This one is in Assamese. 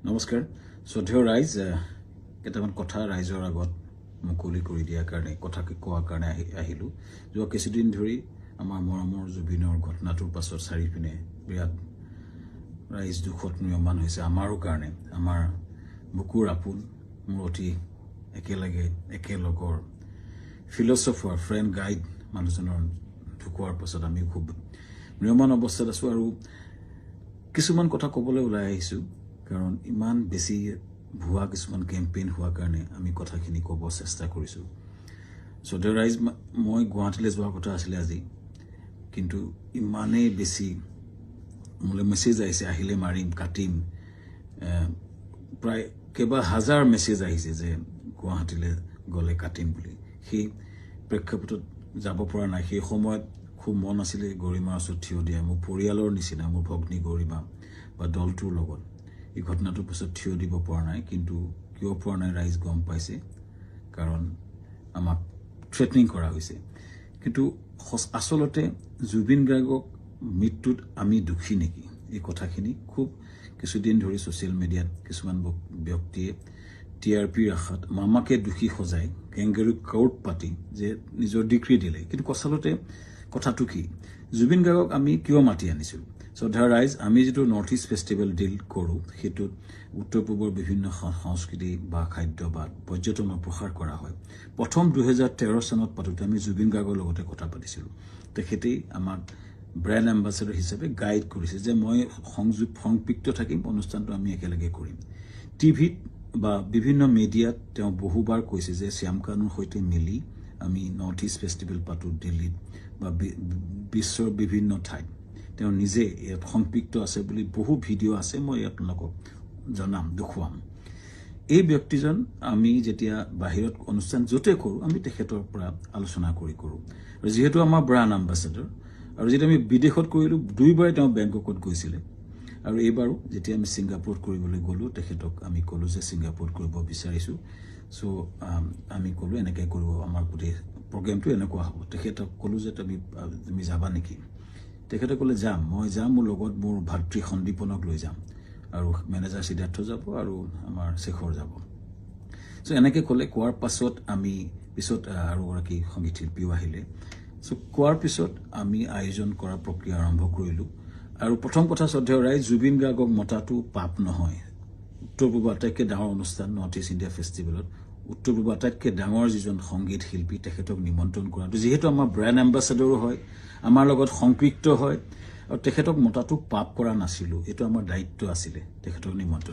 নমস্কাৰ শ্ৰদ্ধেয় ৰাইজ কেইটামান কথা ৰাইজৰ আগত মুকলি কৰি দিয়াৰ কাৰণে কথা কোৱাৰ কাৰণে আহিলোঁ যোৱা কিছুদিন ধৰি আমাৰ মৰমৰ জুবিনৰ ঘটনাটোৰ পাছত চাৰিপিনে বিৰাট ৰাইজ দুখত নিয়মান হৈছে আমাৰো কাৰণে আমাৰ বুকুৰ আপোন মোৰ অতি একেলগৰ ফিলচফাৰ ফ্ৰেণ্ড গাইড মানুহজনৰ ঢুকোৱাৰ পাছত আমি খুব নিয়মান অৱস্থাত আছোঁ আৰু কিছুমান কথা ক'বলৈ ওলাই আহিছোঁ কাৰণ ইমান বেছি ভুৱা কিছুমান কেম্পেইন হোৱাৰ কাৰণে আমি কথাখিনি ক'ব চেষ্টা কৰিছোঁ শ্ৰদ্ধেয় ৰাইজ মই গুৱাহাটীলৈ যোৱাৰ কথা আছিলে আজি কিন্তু ইমানেই বেছি মোলৈ মেছেজ আহিছে আহিলে মাৰিম কাটিম প্ৰায় কেইবা হাজাৰ মেছেজ আহিছে যে গুৱাহাটীলৈ গ'লে কাটিম বুলি সেই প্ৰেক্ষাপটত যাব পৰা নাই সেই সময়ত খুব মন আছিলে গৰিমাৰ ওচৰত থিয় দিয়া মোৰ পৰিয়ালৰ নিচিনা মোৰ ভগ্নী গৰিমা বা দলটোৰ লগত এই ঘটনাটোৰ পিছত থিয় দিব পৰা নাই কিন্তু কিয় পৰা নাই ৰাইজ গম পাইছে কাৰণ আমাক থ্ৰেটনিং কৰা হৈছে কিন্তু আচলতে জুবিন গাৰ্গক মৃত্যুত আমি দুখী নেকি এই কথাখিনি খুব কিছুদিন ধৰি ছ'চিয়েল মিডিয়াত কিছুমান ব্যক্তিয়ে টিআৰপিৰ আশাত মামাকে দোষী সজাই কেংগেৰু কোৰ্ট পাতি যে নিজৰ ডিগ্ৰী দিলে কিন্তু আচলতে কথাটো কি জুবিন গাৰ্গক আমি কিয় মাতি আনিছোঁ শ্ৰদ্ধা ৰাইজ আমি যিটো নৰ্থ ইষ্ট ফেষ্টিভেল ডিল কৰোঁ সেইটোত উত্তৰ পূবৰ বিভিন্ন সংস্কৃতি বা খাদ্য বা পৰ্যটনৰ প্ৰসাৰ কৰা হয় প্ৰথম 2013 চনত পাতোঁতে আমি জুবিন গাৰ্গৰ লগতে কথা পাতিছিলোঁ তেখেতেই আমাক ব্ৰেণ্ড এম্বাছেডৰ হিচাপে গাইড কৰিছে যে মই সংপৃক্ত থাকিম অনুষ্ঠানটো আমি একেলগে কৰিম টিভিত বা বিভিন্ন মিডিয়াত তেওঁ বহুবাৰ কৈছে যে শ্যামকানুৰ সৈতে মিলি আমি নৰ্থ ইষ্ট ফেষ্টিভেল পাতোঁ দিল্লীত বা বিশ্বৰ বিভিন্ন ঠাইত তেওঁ নিজে ইয়াত সংপৃক্ত আছে বুলি বহু ভিডিঅ' আছে মই আপোনালোকক জনাম দেখুৱাম এই ব্যক্তিজন আমি যেতিয়া বাহিৰত অনুষ্ঠান য'তে কৰোঁ আমি তেখেতৰ পৰা আলোচনা কৰোঁ আৰু যিহেতু আমাৰ ব্ৰাণ্ড এম্বাছেডৰ আৰু যেতিয়া আমি বিদেশত কৰিলোঁ দুইবাৰে তেওঁ বেংককত গৈছিলে আৰু এইবাৰো যেতিয়া আমি ছিংগাপুৰত কৰিবলৈ গ'লোঁ তেখেতক আমি ক'লোঁ যে ছিংগাপুৰত কৰিব বিচাৰিছোঁ চ' আমি ক'লোঁ এনেকৈ কৰিব আমাৰ গোটেই প্ৰগ্ৰেমটো এনেকুৱা হ'ব তেখেতক ক'লোঁ যে তুমি যাবা নেকি তেখেতে ক'লে মই যাম মোৰ লগত মোৰ ভাতৃ সন্দীপনক লৈ যাম আৰু মেনেজাৰ সিদ্ধাৰ্থ যাব আৰু আমাৰ শেখৰ যাব চ' এনেকৈ ক'লে কোৱাৰ পাছত আমি পিছত আৰু এগৰাকী সংগীত শিল্পীও আহিলে চ' কোৱাৰ পিছত আমি আয়োজন কৰা প্ৰক্ৰিয়া আৰম্ভ কৰিলোঁ আৰু প্ৰথম কথা শ্ৰদ্ধেয় ৰাইজ জুবিন গাৰ্গক মতাটো পাপ নহয় উত্তৰ পূৰ্বৰ আটাইতকৈ ডাঙৰ অনুষ্ঠান নৰ্থ ইষ্ট ইণ্ডিয়া ফেষ্টিভেলত উত্তৰ পূৰ্বৰ আটাইতকৈ ডাঙৰ যিজন সংগীত শিল্পী তেখেতক নিমন্ত্ৰণ কৰাটো যিহেতু আমাৰ ব্ৰেণ্ড এম্বাছেডৰো হয় আমাৰ লগত সংপৃক্ত হয় আৰু তেখেতক মতাটো পাপ কৰা নাছিলোঁ এইটো আমাৰ দায়িত্ব আছিলে তেখেতক নিমন্ত্ৰণ